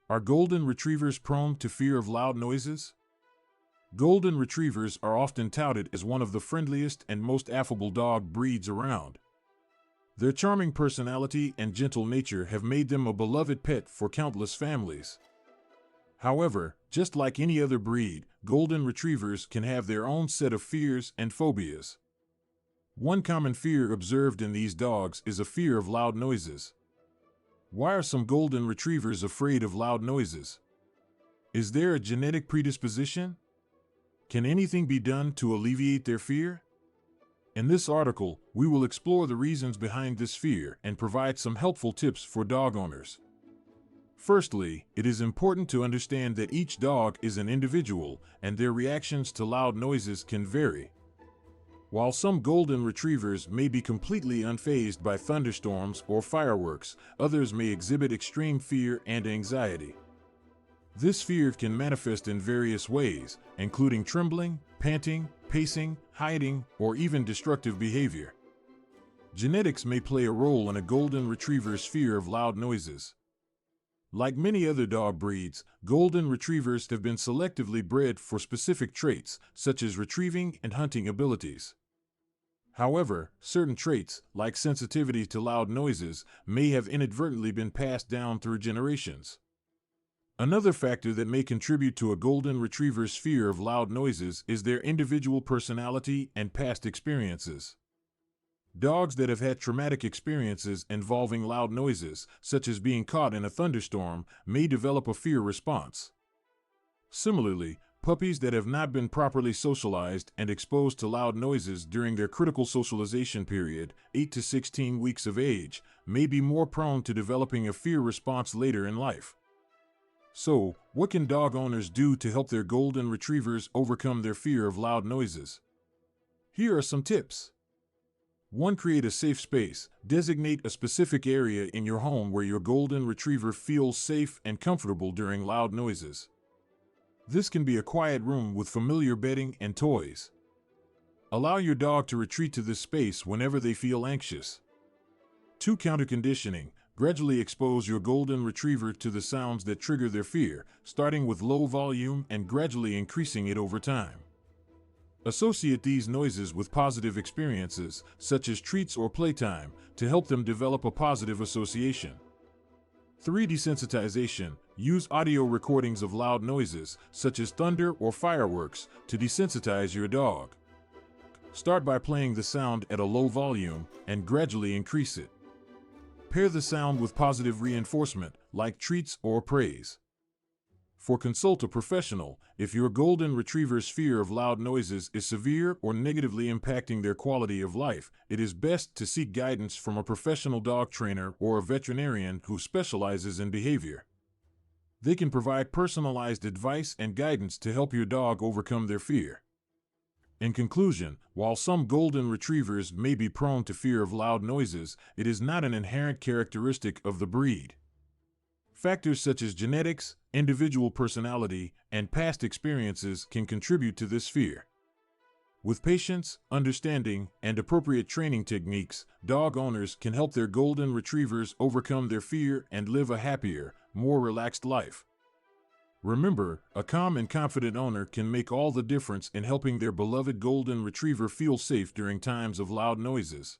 Are golden retrievers prone to fear of loud noises? Golden retrievers are often touted as one of the friendliest and most affable dog breeds around. Their charming personality and gentle nature have made them a beloved pet for countless families. However, just like any other breed, golden retrievers can have their own set of fears and phobias. One common fear observed in these dogs is a fear of loud noises. Why are some golden retrievers afraid of loud noises? Is there a genetic predisposition? Can anything be done to alleviate their fear? In this article, we will explore the reasons behind this fear and provide some helpful tips for dog owners. Firstly, it is important to understand that each dog is an individual and their reactions to loud noises can vary. While some golden retrievers may be completely unfazed by thunderstorms or fireworks, others may exhibit extreme fear and anxiety. This fear can manifest in various ways, including trembling, panting, pacing, hiding, or even destructive behavior. Genetics may play a role in a golden retriever's fear of loud noises. Like many other dog breeds, golden retrievers have been selectively bred for specific traits, such as retrieving and hunting abilities. However, certain traits, like sensitivity to loud noises, may have inadvertently been passed down through generations. Another factor that may contribute to a golden retriever's fear of loud noises is their individual personality and past experiences. Dogs that have had traumatic experiences involving loud noises, such as being caught in a thunderstorm, may develop a fear response. Similarly, puppies that have not been properly socialized and exposed to loud noises during their critical socialization period, 8 to 16 weeks of age, may be more prone to developing a fear response later in life. So, what can dog owners do to help their golden retrievers overcome their fear of loud noises? Here are some tips. 1. Create a safe space. Designate a specific area in your home where your golden retriever feels safe and comfortable during loud noises. This can be a quiet room with familiar bedding and toys. Allow your dog to retreat to this space whenever they feel anxious. 2. Counter-conditioning. Gradually expose your golden retriever to the sounds that trigger their fear, starting with low volume and gradually increasing it over time. Associate these noises with positive experiences, such as treats or playtime, to help them develop a positive association. 3. Desensitization. Use audio recordings of loud noises, such as thunder or fireworks, to desensitize your dog. Start by playing the sound at a low volume and gradually increase it. Pair the sound with positive reinforcement, like treats or praise. 4. Consult a professional. If your golden retriever's fear of loud noises is severe or negatively impacting their quality of life, it is best to seek guidance from a professional dog trainer or a veterinarian who specializes in behavior. They can provide personalized advice and guidance to help your dog overcome their fear. In conclusion, while some golden retrievers may be prone to fear of loud noises, it is not an inherent characteristic of the breed. Factors such as genetics, individual personality, and past experiences can contribute to this fear. With patience, understanding, and appropriate training techniques, dog owners can help their golden retrievers overcome their fear and live a happier, more relaxed life. Remember, a calm and confident owner can make all the difference in helping their beloved golden retriever feel safe during times of loud noises.